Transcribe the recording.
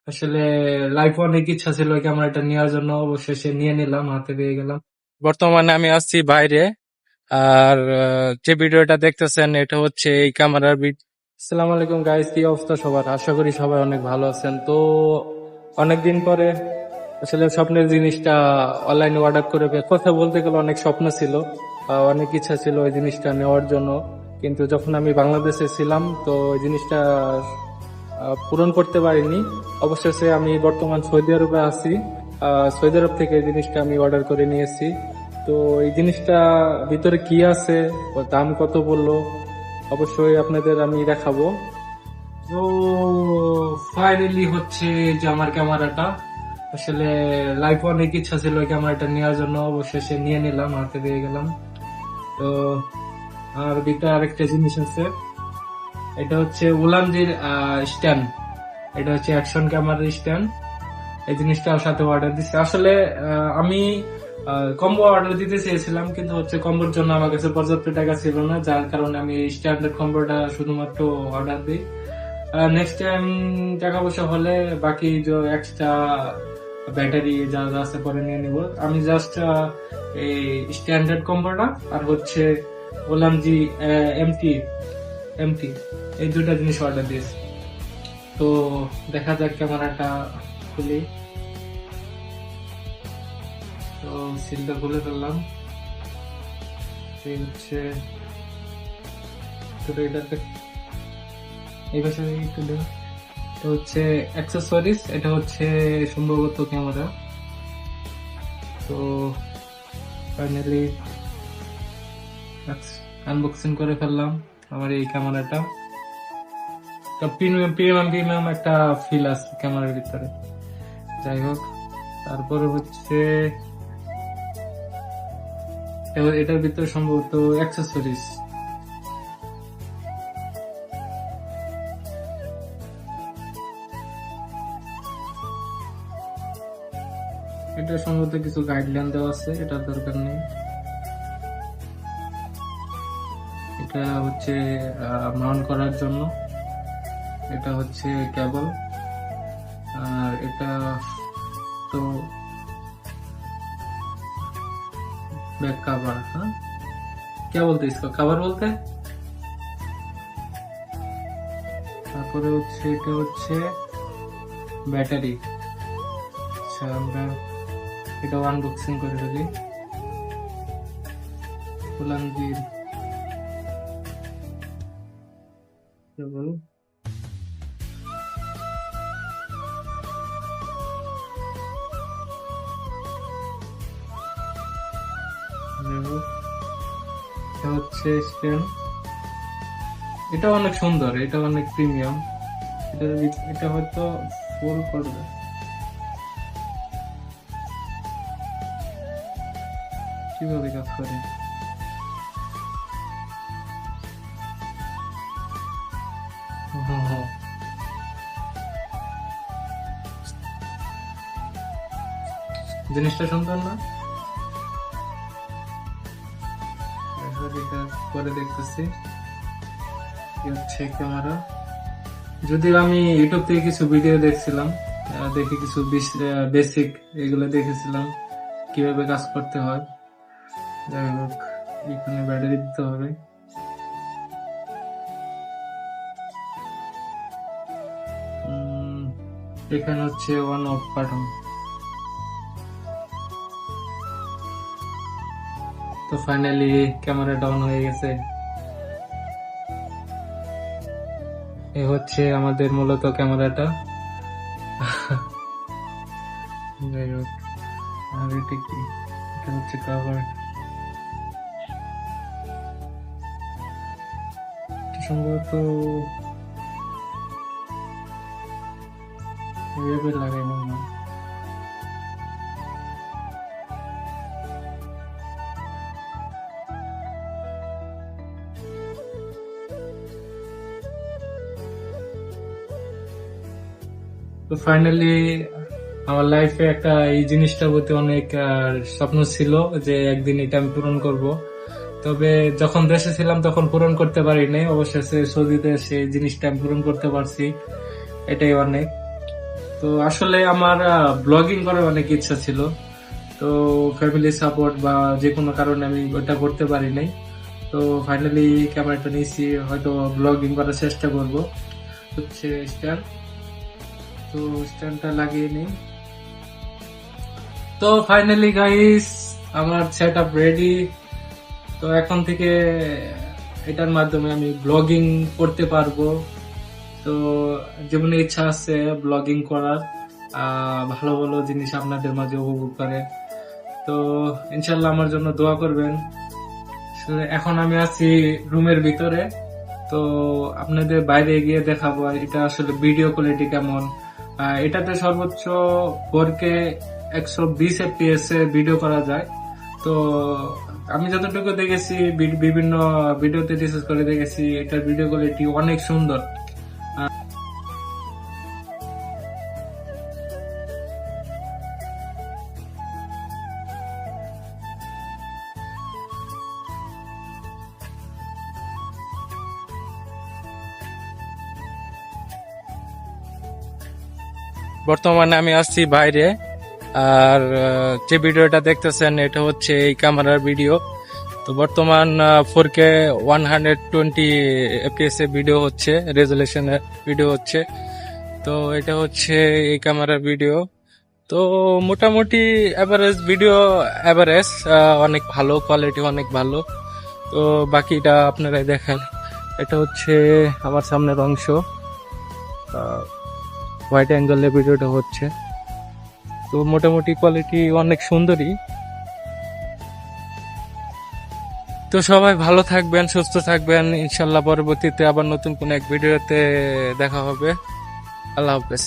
আসলে লাইফে অনেক ইচ্ছা ছিল এই ক্যামেরাটা নেওয়ার জন্য, অবশেষে নিয়ে নিলাম, হাতে পেয়ে গেলাম। বর্তমানে আমি আছি বাইরে। আর যে ভিডিওটা দেখতেছেন এটা হচ্ছে এই ক্যামেরার আসসালামু আলাইকুম গাইস, কি অবস্থা সবার? আশা করি সবাই অনেক ভালো আছেন। তো অনেকদিন পরে আসলে স্বপ্নের জিনিসটা অনলাইনে অর্ডার করে কথা বলতে গেলে অনেক স্বপ্ন ছিল, অনেক ইচ্ছা ছিল ওই জিনিসটা নেওয়ার জন্য। কিন্তু যখন আমি বাংলাদেশে ছিলাম তো ওই জিনিসটা পূরণ করতে পারিনি। অবশেষে আমি বর্তমান সৌদি আরবে আছি। সৌদি আরব থেকে এই জিনিসটা আমি অর্ডার করে নিয়েছি। তো এই জিনিসটা ভিতরে কি আছে, ওর দাম কত বললো, অবশ্যই আপনাদের আমি দেখাবো। তো ফাইনালি হচ্ছে যে আমার ক্যামেরাটা, আসলে লাইফে অনেক ইচ্ছা ছিল এই ক্যামেরাটা নেওয়ার জন্য, অবশেষে নিয়ে নিলাম, হাতে পেয়ে গেলাম। তো আর ভিতরে আরেকটা জিনিস আছে, এটা হচ্ছে উলানজির স্ট্যান্ড। এটা হচ্ছে অ্যাকশন ক্যামেরার স্ট্যান্ড। এই জিনিসটার সাথে অর্ডার দিচ্ছি। আসলে আমি কম্বো অর্ডার দিতে চেয়েছিলাম, কিন্তু হচ্ছে কম্বোর জন্য আমার কাছে পর্যাপ্ত টাকা ছিল না, যার কারণে আমি স্ট্যান্ডার্ড কম্বোটা শুধুমাত্র অর্ডার দিই। নেক্সট টাইম টাকা পয়সা হলে বাকি যে এক্সট্রা ব্যাটারি যা যা আছে পরে নিয়ে নিব। আমি জাস্ট এই স্ট্যান্ডার্ড কম্বোটা আর হচ্ছে বললাম জি এমটি এমটি এই দুটা জিনিস অর্ডার দিয়েছি। তো দেখা যাক ক্যামেরাটা খুলি। তো সিলটা খুলে ফেললাম। এই হচ্ছে তো এটাতে এই পাশে একটু দেখো। এটা হচ্ছে অ্যাক্সেসরিজ, এটা হচ্ছে সম্ভবত ক্যামেরা। তো ফাইনালি আনবক্সিং করে ফেললাম আমার এই ক্যামেরাটা। তো প্রিমিয়াম প্রিমিয়াম প্রিমিয়াম একটা ফিল আছে ক্যামেরার ভিতরে। যাই হোক, তারপরে হচ্ছে এটার ভিতরে সম্ভবত অ্যাক্সেসরিজ। এটা সম্ভবত কিছু গাইডলাইন দেওয়া আছে, এটার দরকার নেই। এটা হচ্ছে মাউন্ট করার জন্য। এটা হচ্ছে কেবল। আর এটা তো ব্যাক কভার। হ্যাঁ, কে বলতে ইসকা কভার বলতে। তারপরে হচ্ছে এটা হচ্ছে ব্যাটারি। আচ্ছা, আমরা এটা আনবক্সিং করে ফেলি। ফুলানজির কেবল। এটা হচ্ছে স্ট্যান্ড। এটা অনেক সুন্দর, এটা অনেক প্রিমিয়াম। এটা হয়তো ফুল করবে। কিভাবে কাজ করে? হ্যাঁ, জিনিসটা সুন্দর না? এটা পরে দেখতেছি কি হচ্ছে ক্যামেরা। যদিও আমি ইউটিউব থেকে কিছু ভিডিও দেখছিলাম, দেখে কিছু বেসিক এগুলো দেখেছিলাম কিভাবে কাজ করতে হয়। যাই হোক, এখানে ব্যাটারি দিতে হবে। এখানে হচ্ছে অন অফ বাটন। তো ফাইনালি ক্যামেরাটা অন হয়ে গেছে। এ হচ্ছে আমাদের মূলত ক্যামেরাটা। যাই হোক, আর এটা কি? এটা হচ্ছে কভার। সম্ভবত এভাবে লাগাই মনে হয়। তো ফাইনালি আমার লাইফে একটা এই জিনিসটার প্রতি অনেক স্বপ্ন ছিল যে একদিন এটা আমি পূরণ করব। তবে যখন দেশে ছিলাম তখন পূরণ করতে পারি নাই, অবশেষে সৌদিতে এসে এই জিনিসটা আমি পূরণ করতে পারছি, এটাই অনেক। তো আসলে আমার ব্লগিং করার অনেক ইচ্ছা ছিল, তো ফ্যামিলি সাপোর্ট বা যে কোনো কারণে আমি ওটা করতে পারি নাই। তো ফাইনালি ক্যামেরাটা নিয়েছি, হয়তো ব্লগিং করার চেষ্টা করব। হচ্ছে স্ট্যান্ড, তো স্ট্যান্ডটা লাগিয়ে নিই। তো ফাইনালি গাইস, আমার সেট আপ রেডি। তো এখন থেকে এটার মাধ্যমে আমি ব্লগিং করতে পারবো। তো জীবনে ইচ্ছা আছে ব্লগিং করার, ভালো ভালো জিনিস আপনাদের মাঝে উপভোগ করে। তো ইনশাল্লাহ আমার জন্য দোয়া করবেন। আসলে এখন আমি আছি রুমের ভিতরে, তো আপনাদের বাইরে গিয়ে দেখাবো এটা আসলে ভিডিও কোয়ালিটি কেমন। এটাতে সর্বোচ্চ 4K 120 FPS এ ভিডিও করা যায়। তো আমি যতটুকু দেখেছি, বিভিন্ন ভিডিওতে রিসার্চ করে দেখেছি এটার ভিডিও কোয়ালিটি অনেক সুন্দর। বর্তমানে আমি আসছি বাইরে, আর যে ভিডিওটা দেখতেছেন এটা হচ্ছে এই ক্যামেরার ভিডিও। তো বর্তমান 4K 120 FPS এ ভিডিও হচ্ছে, রেজুলেশনের ভিডিও হচ্ছে। তো এটা হচ্ছে এই ক্যামেরার ভিডিও। তো মোটামুটি এভারেজ ভিডিও, এভারেজ অনেক ভালো, কোয়ালিটি অনেক ভালো। তো বাকিটা আপনারাই দেখেন। এটা হচ্ছে আমার সামনের অংশ, হোয়াইট অ্যাঙ্গেলে ভিডিওটা হচ্ছে। তো মোটামুটি কোয়ালিটি অনেক সুন্দরই। তো সবাই ভালো থাকবেন, সুস্থ থাকবেন। ইনশাল্লাহ পরবর্তীতে আবার নতুন কোন এক ভিডিওতে দেখা হবে। আল্লাহ হাফেজ।